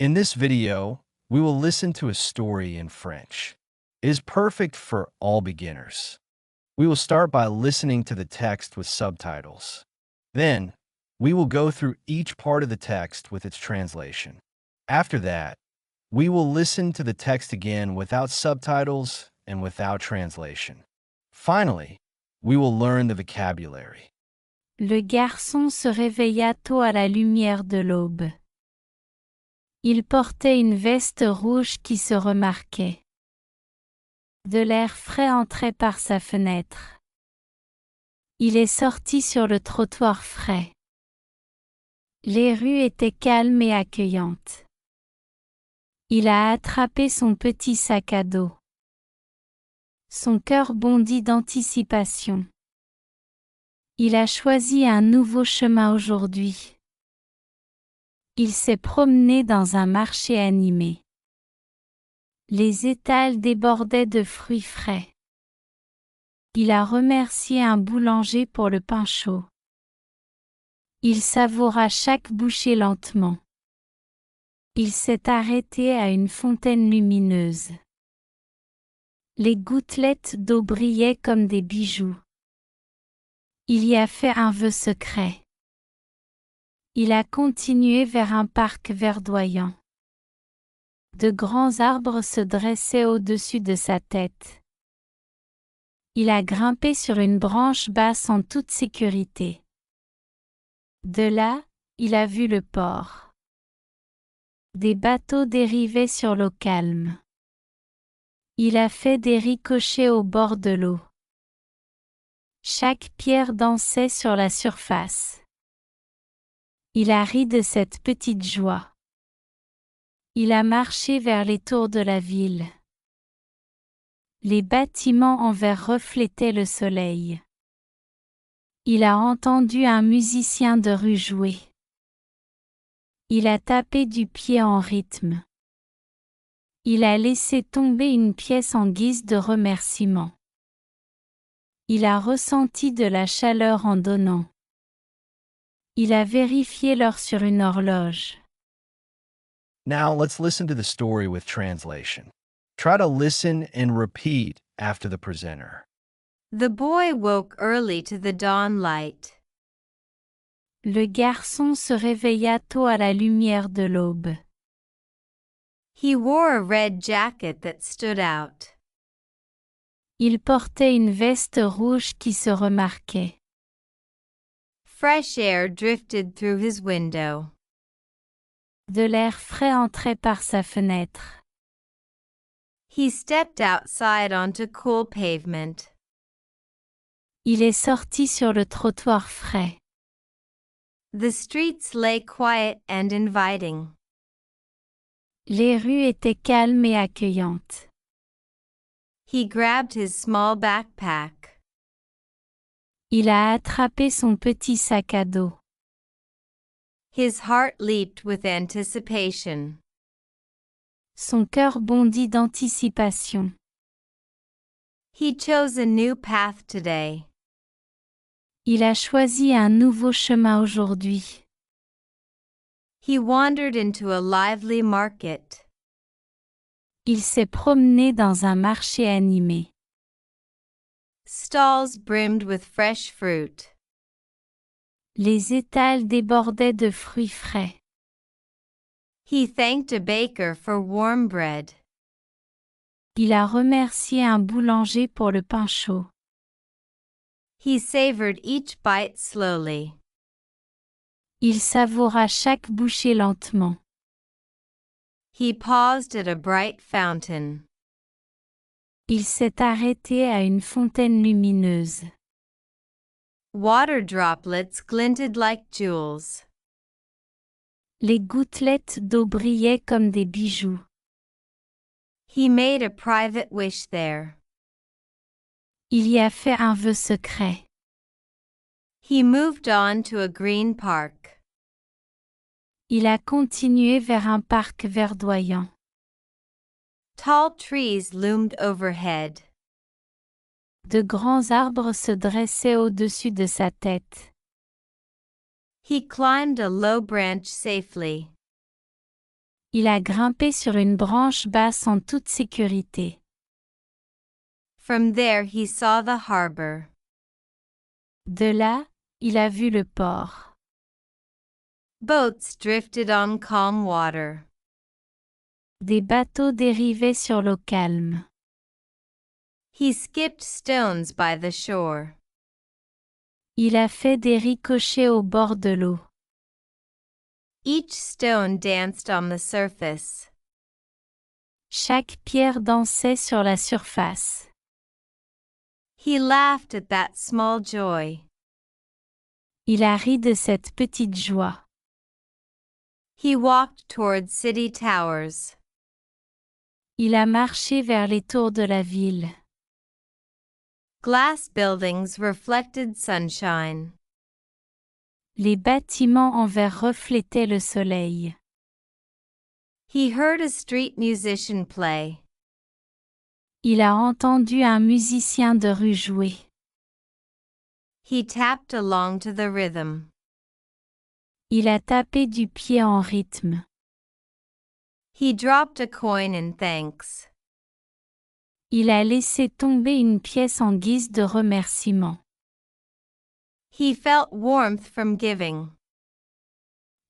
In this video, we will listen to a story in French. It is perfect for all beginners. We will start by listening to the text with subtitles. Then, we will go through each part of the text with its translation. After that, we will listen to the text again without subtitles and without translation. Finally, we will learn the vocabulary. Le garçon se réveilla tôt à la lumière de l'aube. Il portait une veste rouge qui se remarquait. De l'air frais entrait par sa fenêtre. Il est sorti sur le trottoir frais. Les rues étaient calmes et accueillantes. Il a attrapé son petit sac à dos. Son cœur bondit d'anticipation. Il a choisi un nouveau chemin aujourd'hui. Il s'est promené dans un marché animé. Les étals débordaient de fruits frais. Il a remercié un boulanger pour le pain chaud. Il savoura chaque bouchée lentement. Il s'est arrêté à une fontaine lumineuse. Les gouttelettes d'eau brillaient comme des bijoux. Il y a fait un vœu secret. Il a continué vers un parc verdoyant. De grands arbres se dressaient au-dessus de sa tête. Il a grimpé sur une branche basse en toute sécurité. De là, il a vu le port. Des bateaux dérivaient sur l'eau calme. Il a fait des ricochets au bord de l'eau. Chaque pierre dansait sur la surface. Il a ri de cette petite joie. Il a marché vers les tours de la ville. Les bâtiments en verre reflétaient le soleil. Il a entendu un musicien de rue jouer. Il a tapé du pied en rythme. Il a laissé tomber une pièce en guise de remerciement. Il a ressenti de la chaleur en donnant. Il a vérifié l'heure sur une horloge. Now let's listen to the story with translation. Try to listen and repeat after the presenter. The boy woke early to the dawn light. Le garçon se réveilla tôt à la lumière de l'aube. He wore a red jacket that stood out. Il portait une veste rouge qui se remarquait. Fresh air drifted through his window. De l'air frais entrait par sa fenêtre. He stepped outside onto cool pavement. Il est sorti sur le trottoir frais. The streets lay quiet and inviting. Les rues étaient calmes et accueillantes. He grabbed his small backpack. Il a attrapé son petit sac à dos. His heart leaped with anticipation. Son cœur bondit d'anticipation. He chose a new path today. Il a choisi un nouveau chemin aujourd'hui. He wandered into a lively market. Il s'est promené dans un marché animé. Stalls brimmed with fresh fruit. Les étals débordaient de fruits frais. He thanked a baker for warm bread. Il a remercié un boulanger pour le pain chaud. He savored each bite slowly. Il savoura chaque bouchée lentement. He paused at a bright fountain. Il s'est arrêté à une fontaine lumineuse. Water droplets glinted like jewels. Les gouttelettes d'eau brillaient comme des bijoux. He made a private wish there. Il y a fait un vœu secret. He moved on to a green park. Il a continué vers un parc verdoyant. Tall trees loomed overhead. De grands arbres se dressaient au-dessus de sa tête. He climbed a low branch safely. Il a grimpé sur une branche basse en toute sécurité. From there he saw the harbor. De là, il a vu le port. Boats drifted on calm water. Des bateaux dérivaient sur l'eau calme. He skipped stones by the shore. Il a fait des ricochets au bord de l'eau. Each stone danced on the surface. Chaque pierre dansait sur la surface. He laughed at that small joy. Il a ri de cette petite joie. He walked toward city towers. Il a marché vers les tours de la ville. Glass buildings reflected sunshine. Les bâtiments en verre reflétaient le soleil. He heard a street musician play. Il a entendu un musicien de rue jouer. He tapped along to the rhythm. Il a tapé du pied en rythme. He dropped a coin in thanks. Il a laissé tomber une pièce en guise de remerciement. He felt warmth from giving.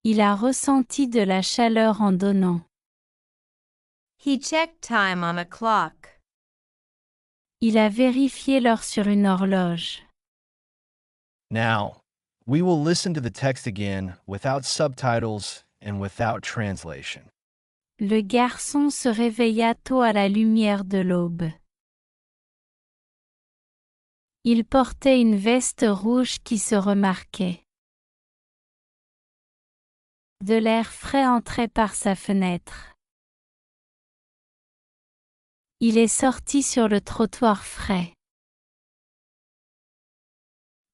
Il a ressenti de la chaleur en donnant. He checked time on a clock. Il a vérifié l'heure sur une horloge. Now, we will listen to the text again without subtitles and without translation. Le garçon se réveilla tôt à la lumière de l'aube. Il portait une veste rouge qui se remarquait. De l'air frais entrait par sa fenêtre. Il est sorti sur le trottoir frais.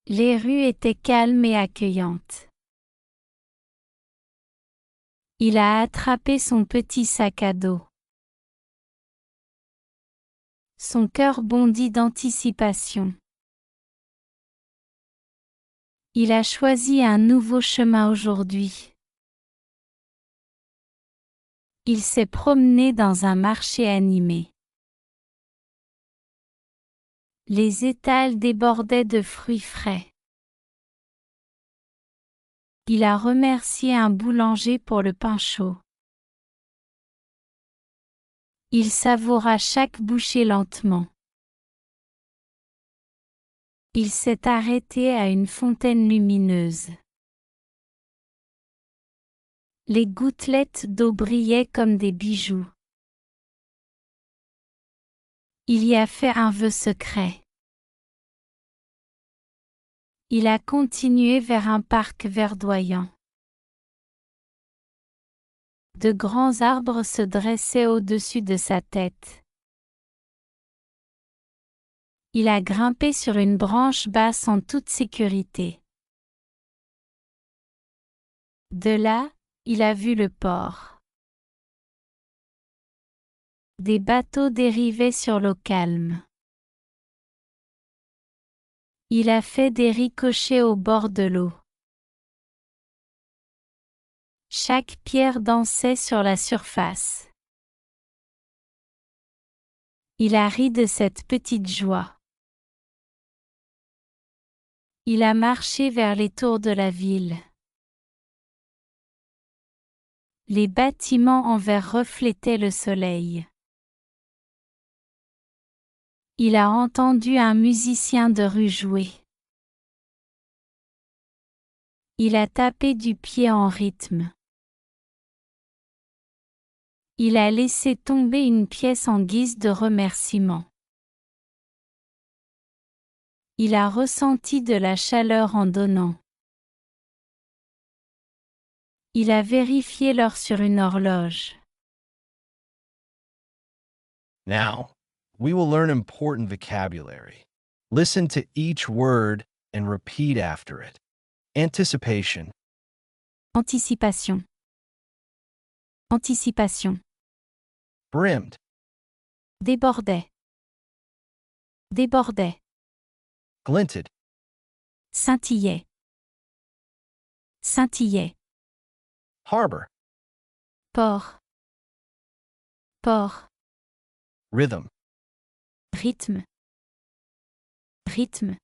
Les rues étaient calmes et accueillantes. Il a attrapé son petit sac à dos. Son cœur bondit d'anticipation. Il a choisi un nouveau chemin aujourd'hui. Il s'est promené dans un marché animé. Les étals débordaient de fruits frais. Il a remercié un boulanger pour le pain chaud. Il savoura chaque bouchée lentement. Il s'est arrêté à une fontaine lumineuse. Les gouttelettes d'eau brillaient comme des bijoux. Il y a fait un vœu secret. Il a continué vers un parc verdoyant. De grands arbres se dressaient au-dessus de sa tête. Il a grimpé sur une branche basse en toute sécurité. De là, il a vu le port. Des bateaux dérivaient sur l'eau calme. Il a fait des ricochets au bord de l'eau. Chaque pierre dansait sur la surface. Il a ri de cette petite joie. Il a marché vers les tours de la ville. Les bâtiments en verre reflétaient le soleil. Il a entendu un musicien de rue jouer. Il a tapé du pied en rythme. Il a laissé tomber une pièce en guise de remerciement. Il a ressenti de la chaleur en donnant. Il a vérifié l'heure sur une horloge. Now, we will learn important vocabulary. Listen to each word and repeat after it. Anticipation, Anticipation. Anticipation. brimmed, Débordait. Débordait. glinted, Scintillait. Scintillait. harbor, Port. sport, rhythm, rythme, rythme,